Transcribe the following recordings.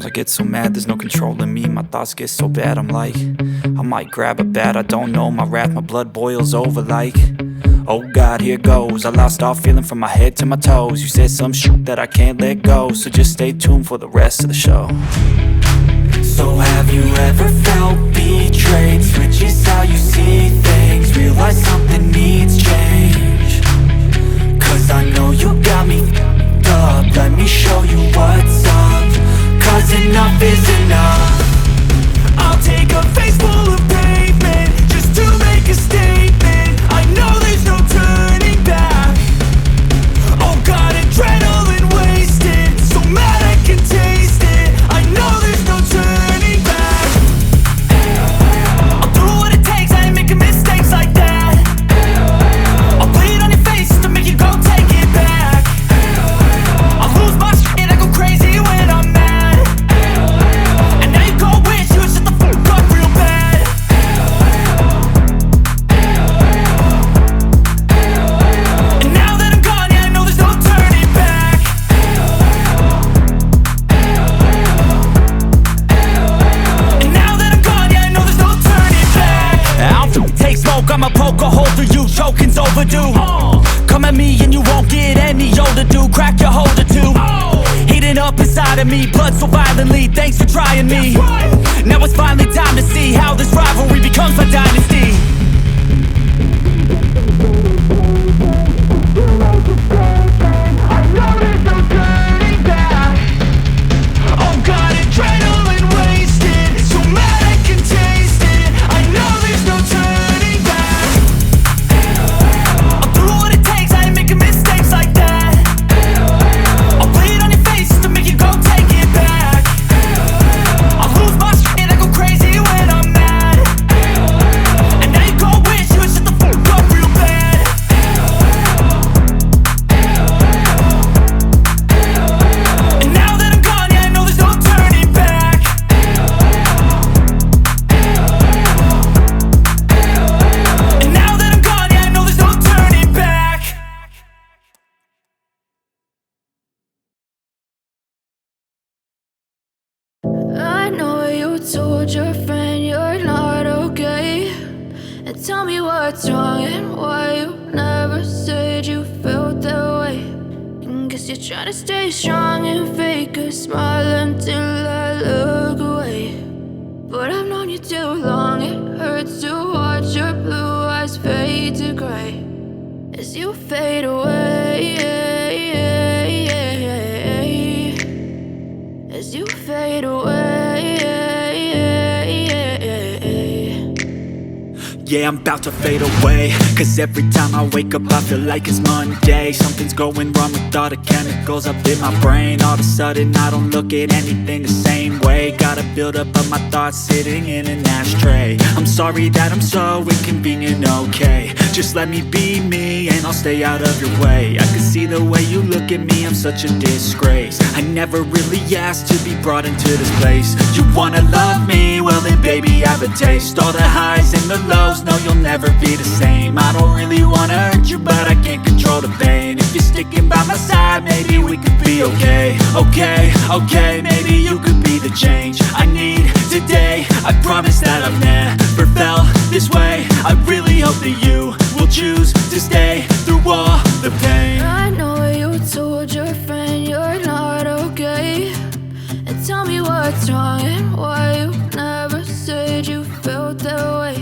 Sometimes I get so mad, there's no controlling me. My thoughts get so bad, I'm like, I might grab a bat, I don't know. My wrath, my blood boils over like, oh God, here goes. I lost all feeling from my head to my toes. You said some shit that I can't let go, so just stay tuned for the rest of the show. So have you ever felt betrayed? Switches how you see things, realize something needs change. Cause I know you got me f***ed up, let me show you what's up. Cause enough is enough. I'll take a face full of pavement just to make a statement. I know there's no turning back. Oh God, adrenaline wasted, so mad I can taste it. I know there's no turning back. I'll do what it takes, I ain't making mistakes like that. I'll bleed on your face to make you go take it back. I'll lose my shit, I go crazy when I'm mad. And now you go wish you would shut the fuck up real bad. And now that I'm gone, yeah, I know there's no turning back. And now that I'm gone, yeah, I know there's no turning back. I don't take smoke, I'ma poke a hole through you, choking's overdue. Come at me and you won't get any older, dude. Crack your holder too. Heating up inside of me, blood so violently, thanks for trying me. Now it's finally time to see how this rivalry becomes a dynasty. I know there's no turning back. Oh God, adrenaline wasted, so mad I can taste it. I know there's no turning back. I'll do what it takes, I ain't making mistakes like that. I'll bleed on your face to make you go take it back. I'll lose my shit, I go crazy when I'm mad. And now you go wish you would shut the fuck up real bad. And now that I'm gone, yeah, I know there's no turning back. And now that I'm gone, yeah, I know there's no turning back. I know you told your friend you're not okay, and tell me what's wrong and why you never said you felt that way. And guess you're trying to stay strong and fake a smile until I look away. But I've known you too long, it hurts to watch your blue eyes fade to gray as you fade away, as you fade away. Yeah, I'm about to fade away, cause every time I wake up I feel like it's Monday. Something's going wrong with all the chemicals up in my brain. All of a sudden I don't look at anything the same way. Gotta build up of my thoughts sitting in an ashtray. I'm sorry that I'm so inconvenient, okay. Just let me be me and I'll stay out of your way. I can see the way you look at me, I'm such a disgrace. I never really asked to be brought into this place. You wanna love me? Well then baby I have a taste. All the highs and the lows, no you'll never be the same. I don't really wanna hurt you but I can't control the pain. If you're sticking by my side maybe we could be okay. Okay, maybe you could be the change I need today. I promise that I've never felt this way. I really hope that you will choose to stay through all the pain. I know you told your friend you're not okay, and tell me what's wrong and why you never said you felt that way.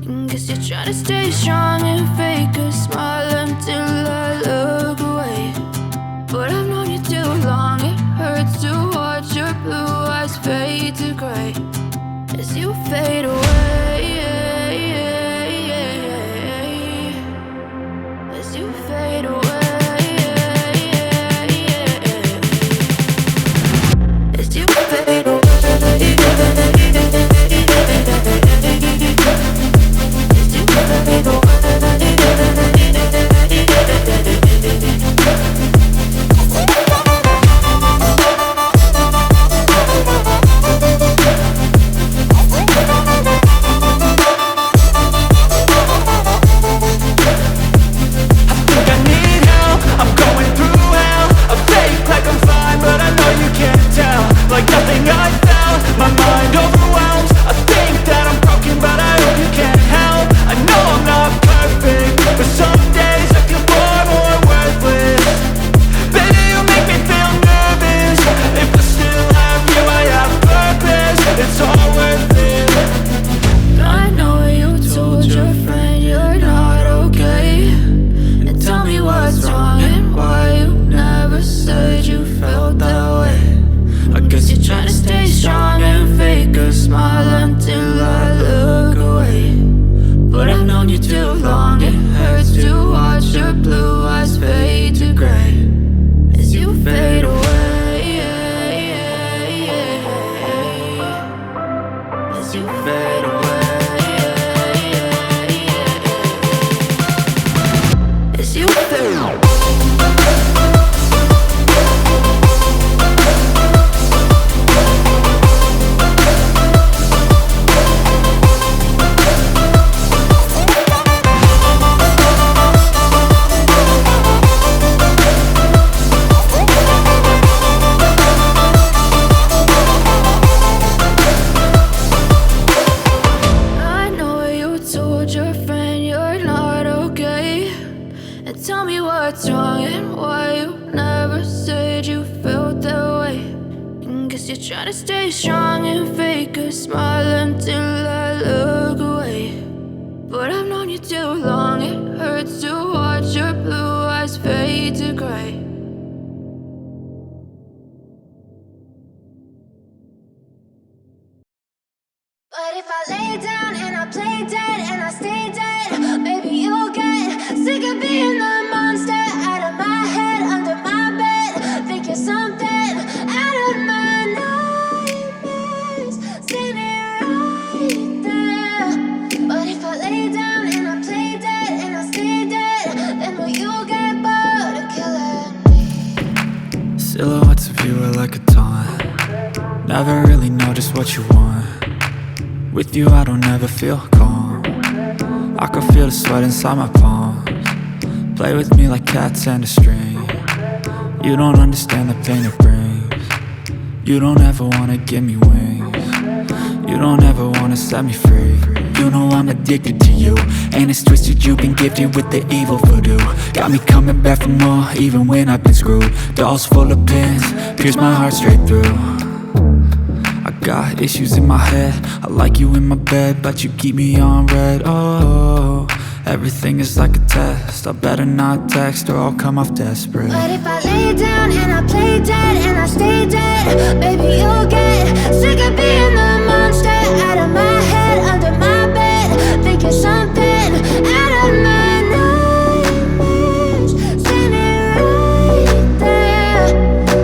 And guess you're trying to stay strong and fake a smile until I look away. But I've known you too long, it hurts to watch your blue eyes fade to gray as you fade away, as you fade away, as you fade away. As you fade away. friend you're not okay, and tell me what's wrong and why you never said you felt that way. I guess you're trying to stay strong and fake a smile until I look away. But I've known you too long, it hurts to watch your blue eyes fade to gray as you fade away, as you fade away, as you fade away. Tell me what's wrong and why you never said you felt that way. And guess you're trying to stay strong and fake a smile until I look away. But I've known you too long, it hurts to watch your blue eyes fade to gray. But if I lay down and I play dead and I stay dead, maybe you'll get sick of being the monster out of my head, under my bed. Think you're something out of my nightmares, standing right there. But if I lay down and I play dead and I stay dead, then will you get bored of killing me? Silhouettes of you are like a taunt. Never really know just what you want. With you I don't ever feel calm. I can feel the sweat inside my palms. Play with me like cats and a string. You don't understand the pain it brings. You don't ever wanna give me wings. You don't ever wanna set me free. You know I'm addicted to you, and it's twisted, you've been gifted with the evil voodoo. Got me coming back for more, even when I've been screwed. Dolls full of pins, pierce my heart straight through. I got issues in my head, I like you in my bed, but you keep me on red. Oh, everything is like a test, I better not text or I'll come off desperate. But if I lay down and I play dead and I stay dead, maybe you'll get sick of being the monster out of my head, under my bed. Think you're something out of my nightmares, standing right there.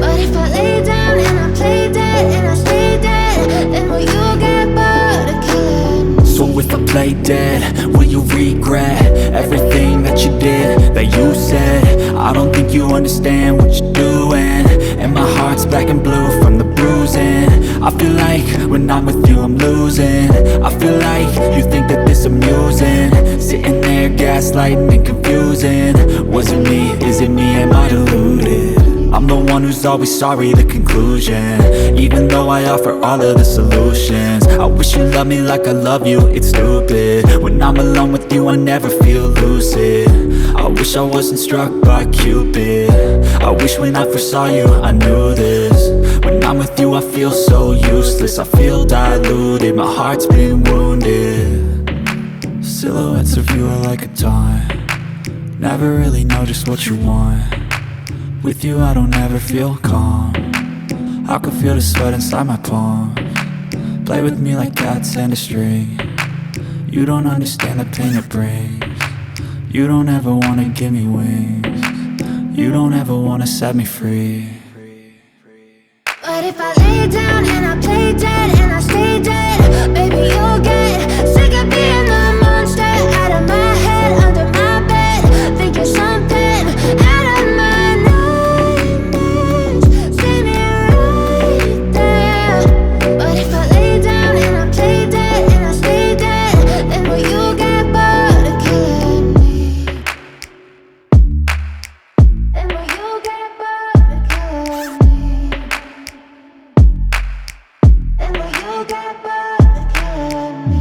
But if I lay down and I play dead and I stay dead, then will you get bored of killing me? So if I play dead, will you regret everything that you did, that you said? I don't think you understand what you're doing, and my heart's black and blue from the bruising. I feel like when I'm with you I'm losing. I feel like you think that this amusing, sitting there gaslighting and confusing. Was it me? Is it me? Am I deluded? I'm the one who's always sorry, the conclusion, even though I offer all of the solutions. I wish you loved me like I love you, it's stupid. When I'm alone with you I never feel lucid. I wish I wasn't struck by Cupid. I wish when I first saw you I knew this. When I'm with you I feel so useless, I feel diluted, my heart's been wounded. Silhouettes of you are like a taunt. Never really know just what you want. With you I don't ever feel calm. I can feel the sweat inside my palms. Play with me like cats and a string. You don't understand the pain it brings. You don't ever wanna give me wings. You don't ever wanna set me free. But if I lay down and I play dead and I stay dead, maybe you'll get sick of being the monster out of my head, under my bed. Think you're something out of my nightmares, standing right there. But if I lay down and I play dead and I stay dead, then will you get bored of killing me? Then will you get bored of killing me? And will you get bored of killing me?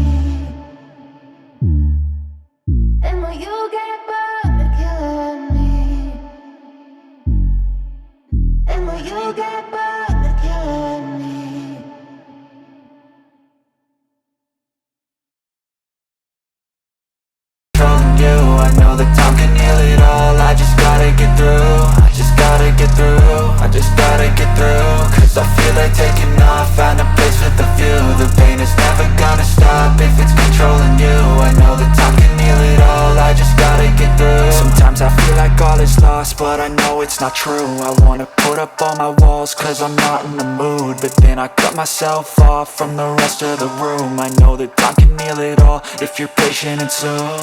I just gotta get through, cause I feel like taking off. Find a place with a view. The pain is never gonna stop if it's controlling you. I know that time can heal it all, I just gotta get through. Sometimes I feel like all is lost, but I know it's not true. I wanna put up all my walls cause I'm not in the mood, but then I cut myself off from the rest of the room. I know that time can heal it all if you're patient and soon.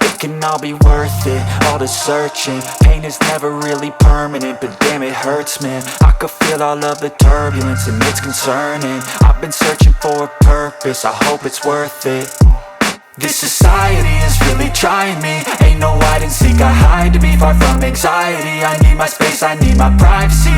It can all be worth it, all the searching. Pain is never really permanent, but damn it hurts, man. I could feel all of the turbulence and it's concerning. I've been searching for a purpose, I hope it's worth it. This society is really trying me. Ain't no hide and seek, I hide to be far from anxiety. I need my space, I need my privacy.